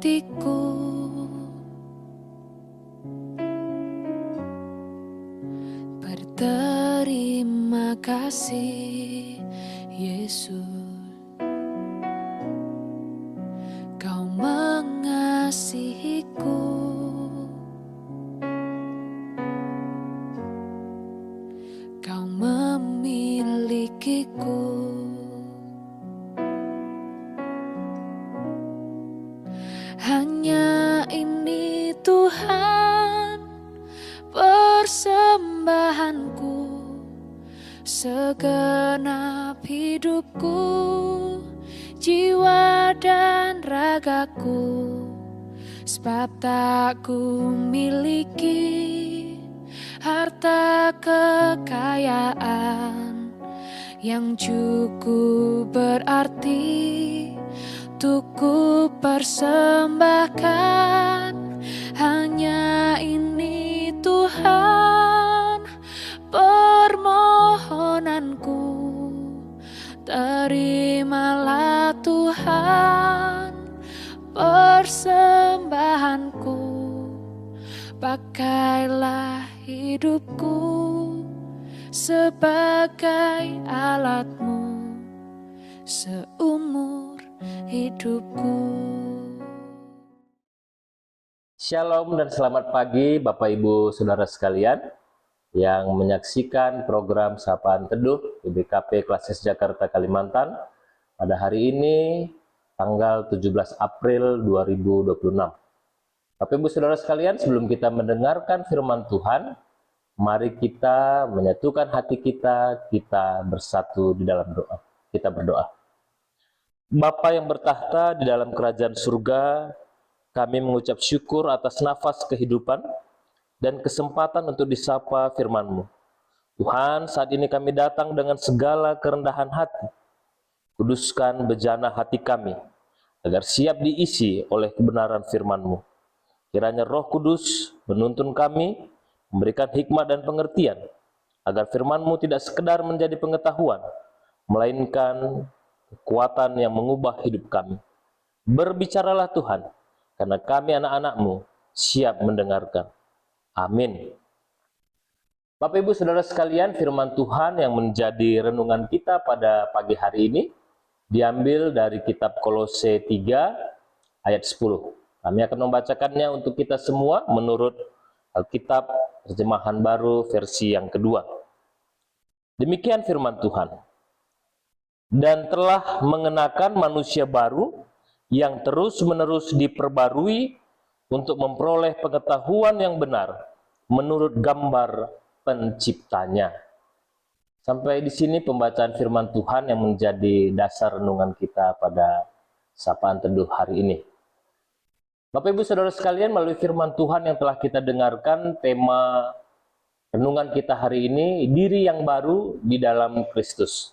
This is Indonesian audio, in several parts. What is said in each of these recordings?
hatiku. Berterima kasih Yesus, Kau mengasihiku. Kau memilikiku. Hanya ini Tuhan persembahanku, segenap hidupku, jiwa dan ragaku. Sebab tak ku miliki harta kekayaan yang cukup berarti untuk ku persembahkan. Hanya ini Tuhan permohonanku, terimalah Tuhan persembahanku. Pakailah hidupku sebagai alatmu seumur hidupku. Shalom dan selamat pagi Bapak Ibu Saudara sekalian yang menyaksikan program Sapaan Teduh IBKP Klasis Jakarta Kalimantan pada hari ini tanggal 17 April 2026. Bapak Ibu Saudara sekalian, sebelum kita mendengarkan firman Tuhan, mari kita menyatukan hati kita bersatu di dalam doa. Kita berdoa. Bapa yang bertahta di dalam kerajaan surga, kami mengucap syukur atas nafas kehidupan dan kesempatan untuk disapa firman-Mu. Tuhan, saat ini kami datang dengan segala kerendahan hati. Kuduskan bejana hati kami, agar siap diisi oleh kebenaran firman-Mu. Kiranya Roh Kudus menuntun kami, memberikan hikmat dan pengertian, agar firman-Mu tidak sekedar menjadi pengetahuan, melainkan kekuatan yang mengubah hidup kami. Berbicaralah Tuhan, karena kami anak-anak-Mu siap mendengarkan. Amin. Bapak Ibu Saudara sekalian, firman Tuhan yang menjadi renungan kita pada pagi hari ini diambil dari kitab Kolose 3 ayat 10. Kami akan membacakannya untuk kita semua menurut Alkitab Terjemahan Baru versi yang kedua. Demikian firman Tuhan. Dan telah mengenakan manusia baru yang terus-menerus diperbarui untuk memperoleh pengetahuan yang benar menurut gambar penciptanya. Sampai di sini pembacaan firman Tuhan yang menjadi dasar renungan kita pada Sapaan Teduh hari ini. Bapak Ibu Saudara sekalian, melalui firman Tuhan yang telah kita dengarkan, tema renungan kita hari ini, diri yang baru di dalam Kristus.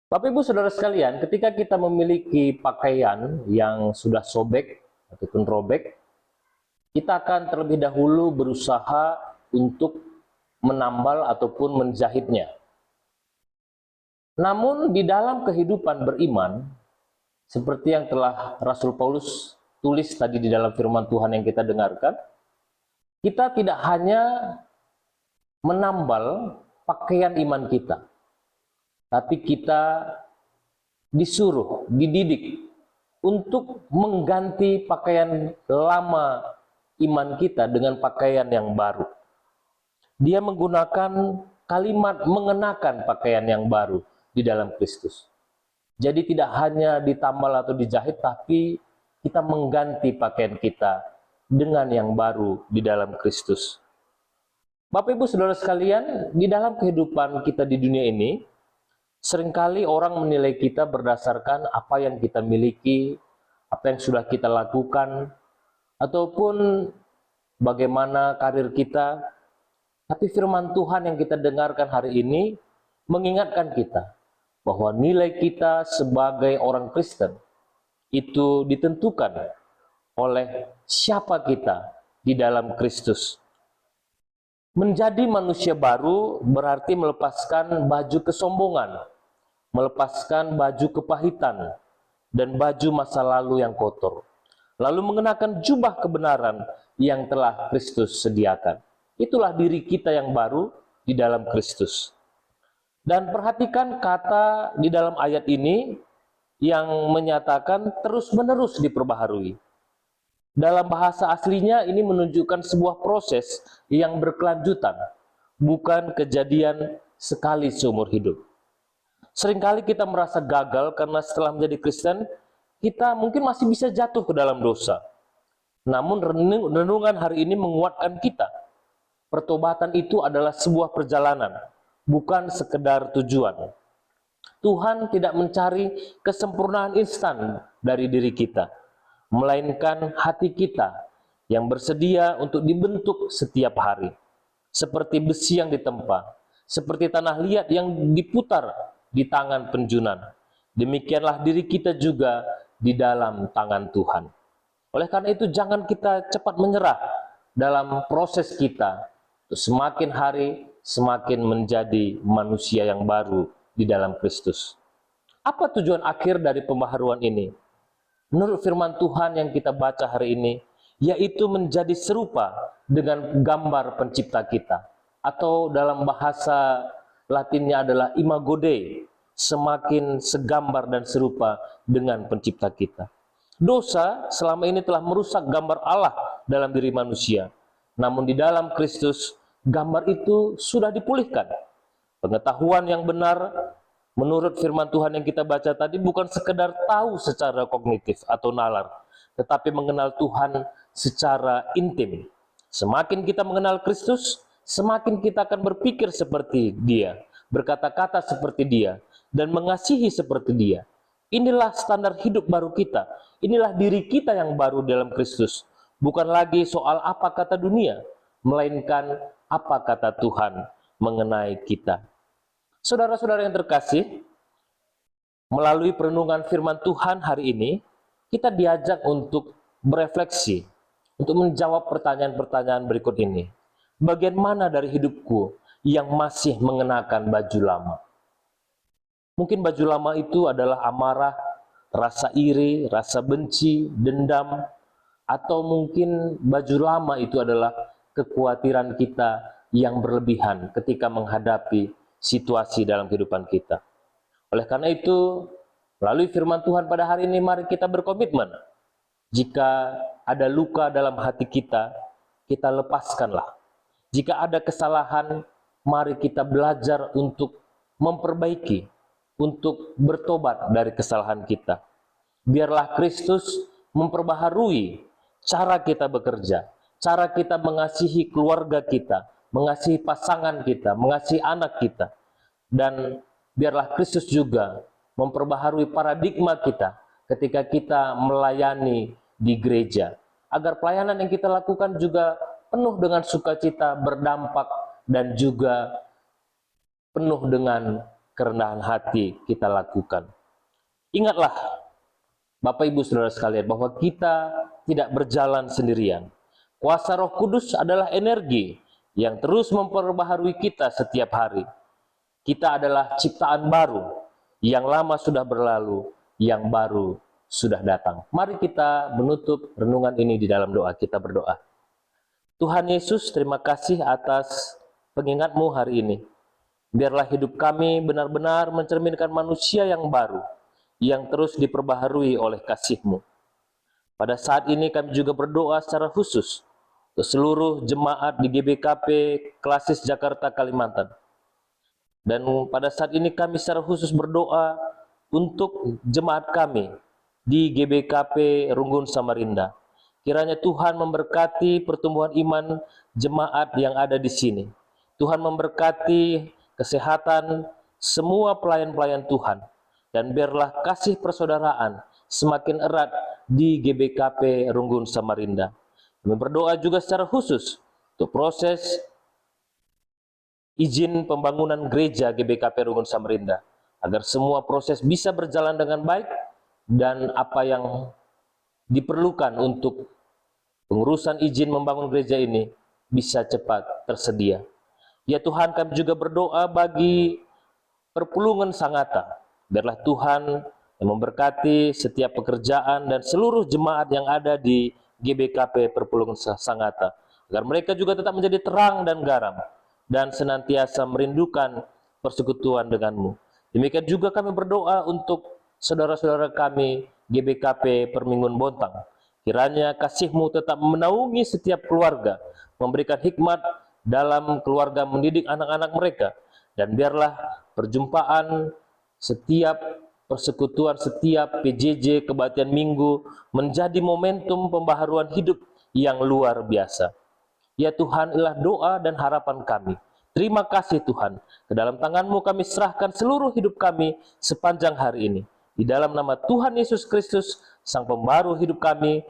Bapak Ibu Saudara sekalian, ketika kita memiliki pakaian yang sudah sobek ataupun robek, kita akan terlebih dahulu berusaha untuk menambal ataupun menjahitnya. Namun di dalam kehidupan beriman, seperti yang telah Rasul Paulus tulis tadi di dalam firman Tuhan yang kita dengarkan, kita tidak hanya menambal pakaian iman kita, tapi kita disuruh, dididik untuk mengganti pakaian lama iman kita dengan pakaian yang baru. Dia menggunakan kalimat mengenakan pakaian yang baru di dalam Kristus. Jadi tidak hanya ditambal atau dijahit, tapi kita mengganti pakaian kita dengan yang baru di dalam Kristus. Bapak Ibu Saudara sekalian, di dalam kehidupan kita di dunia ini, seringkali orang menilai kita berdasarkan apa yang kita miliki, apa yang sudah kita lakukan, ataupun bagaimana karir kita. Tapi firman Tuhan yang kita dengarkan hari ini mengingatkan kita bahwa nilai kita sebagai orang Kristen itu ditentukan oleh siapa kita di dalam Kristus. Menjadi manusia baru berarti melepaskan baju kesombongan, melepaskan baju kepahitan, dan baju masa lalu yang kotor. lalu mengenakan jubah kebenaran yang telah Kristus sediakan. Itulah diri kita yang baru di dalam Kristus. Dan perhatikan kata di dalam ayat ini yang menyatakan terus-menerus diperbaharui. Dalam bahasa aslinya ini menunjukkan sebuah proses yang berkelanjutan, bukan kejadian sekali seumur hidup. Seringkali kita merasa gagal karena setelah menjadi Kristen, kita mungkin masih bisa jatuh ke dalam dosa. Namun renungan hari ini menguatkan kita. Pertobatan itu adalah sebuah perjalanan, bukan sekedar tujuan. Tuhan tidak mencari kesempurnaan instan dari diri kita, melainkan hati kita yang bersedia untuk dibentuk setiap hari. Seperti besi yang ditempa, seperti tanah liat yang diputar di tangan penjunan. Demikianlah diri kita juga di dalam tangan Tuhan. Oleh karena itu jangan kita cepat menyerah dalam proses kita. Semakin hari semakin menjadi manusia yang baru di dalam Kristus. Apa tujuan akhir dari pembaharuan ini? Menurut firman Tuhan yang kita baca hari ini, yaitu menjadi serupa dengan gambar pencipta kita. Atau dalam bahasa Latinnya adalah imago Dei, semakin segambar dan serupa dengan pencipta kita. Dosa selama ini telah merusak gambar Allah dalam diri manusia. Namun di dalam Kristus, gambar itu sudah dipulihkan. Pengetahuan yang benar menurut firman Tuhan yang kita baca tadi bukan sekedar tahu secara kognitif atau nalar, tetapi mengenal Tuhan secara intim. Semakin kita mengenal Kristus, semakin kita akan berpikir seperti Dia, berkata-kata seperti Dia, dan mengasihi seperti Dia. Inilah standar hidup baru kita. Inilah diri kita yang baru dalam Kristus. Bukan lagi soal apa kata dunia, melainkan apa kata Tuhan mengenai kita. Saudara-saudara yang terkasih, melalui perenungan firman Tuhan hari ini, kita diajak untuk berefleksi, untuk menjawab pertanyaan-pertanyaan berikut ini. Bagian mana dari hidupku yang masih mengenakan baju lama? Mungkin baju lama itu adalah amarah, rasa iri, rasa benci, dendam, atau mungkin baju lama itu adalah kekhawatiran kita yang berlebihan ketika menghadapi situasi dalam kehidupan kita. Oleh karena itu, melalui firman Tuhan pada hari ini, mari kita berkomitmen. Jika ada luka dalam hati kita, kita lepaskanlah. Jika ada kesalahan, mari kita belajar untuk memperbaiki, untuk bertobat dari kesalahan kita. Biarlah Kristus memperbaharui cara kita bekerja, cara kita mengasihi keluarga kita, mengasihi pasangan kita, mengasihi anak kita. Dan biarlah Kristus juga memperbaharui paradigma kita ketika kita melayani di gereja. Agar pelayanan yang kita lakukan juga penuh dengan sukacita, berdampak, dan juga penuh dengan kerendahan hati kita lakukan. Ingatlah, Bapak Ibu Saudara sekalian, bahwa kita tidak berjalan sendirian. Kuasa Roh Kudus adalah energi yang terus memperbaharui kita setiap hari. Kita adalah ciptaan baru, yang lama sudah berlalu, yang baru sudah datang. Mari kita menutup renungan ini di dalam doa. Kita berdoa. Tuhan Yesus, terima kasih atas pengingat-Mu hari ini. Biarlah hidup kami benar-benar mencerminkan manusia yang baru, yang terus diperbaharui oleh kasih-Mu. Pada saat ini kami juga berdoa secara khusus untuk seluruh jemaat di GBKP Klasis Jakarta Kalimantan. Dan pada saat ini kami secara khusus berdoa untuk jemaat kami di GBKP Runggun Samarinda. Kiranya Tuhan memberkati pertumbuhan iman jemaat yang ada di sini. Tuhan memberkati kesehatan semua pelayan-pelayan Tuhan. Dan biarlah kasih persaudaraan semakin erat di GBKP Runggun Samarinda. Kami berdoa juga secara khusus untuk proses izin pembangunan gereja GBKP Runggun Samarinda, agar semua proses bisa berjalan dengan baik dan apa yang diperlukan untuk pengurusan izin membangun gereja ini bisa cepat tersedia. Ya Tuhan, kami juga berdoa bagi Perpulungan Sangatta. Biarlah Tuhan yang memberkati setiap pekerjaan dan seluruh jemaat yang ada di GBKP Perpulungan Sangatta, agar mereka juga tetap menjadi terang dan garam dan senantiasa merindukan persekutuan denganmu. Demikian juga kami berdoa untuk saudara-saudara kami GBKP Permingguan Bontang. Kiranya kasih-Mu tetap menaungi setiap keluarga, memberikan hikmat dalam keluarga mendidik anak-anak mereka, dan biarlah perjumpaan setiap persekutuan, setiap PJJ kebaktian minggu menjadi momentum pembaharuan hidup yang luar biasa. Ya Tuhan, inilah doa dan harapan kami. Terima kasih Tuhan, ke dalam tangan-Mu kami serahkan seluruh hidup kami sepanjang hari ini. Di dalam nama Tuhan Yesus Kristus, Sang Pembaharu hidup kami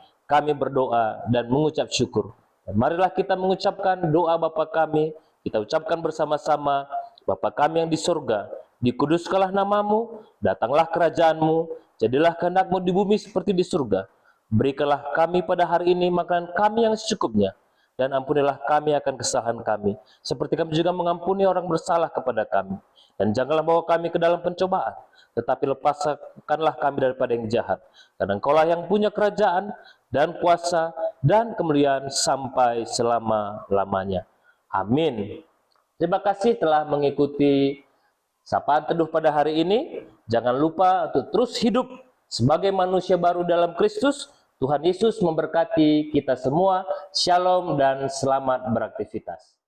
berdoa dan mengucap syukur. Dan marilah kita mengucapkan doa Bapa kami, kita ucapkan bersama-sama. Bapa kami yang di surga, dikuduskanlah nama-Mu, datanglah kerajaan-Mu, jadilah kehendak-Mu di bumi seperti di surga. Berikanlah kami pada hari ini makanan kami yang secukupnya, dan ampunilah kami akan kesalahan kami, seperti kami juga mengampuni orang bersalah kepada kami. Dan janganlah bawa kami ke dalam pencobaan, tetapi lepaskanlah kami daripada yang jahat. Karena Engkaulah yang punya kerajaan, dan kuasa, dan kemuliaan sampai selama-lamanya. Amin. Terima kasih telah mengikuti Sapaan Teduh pada hari ini. Jangan lupa untuk terus hidup sebagai manusia baru dalam Kristus. Tuhan Yesus memberkati kita semua. Shalom dan selamat beraktivitas.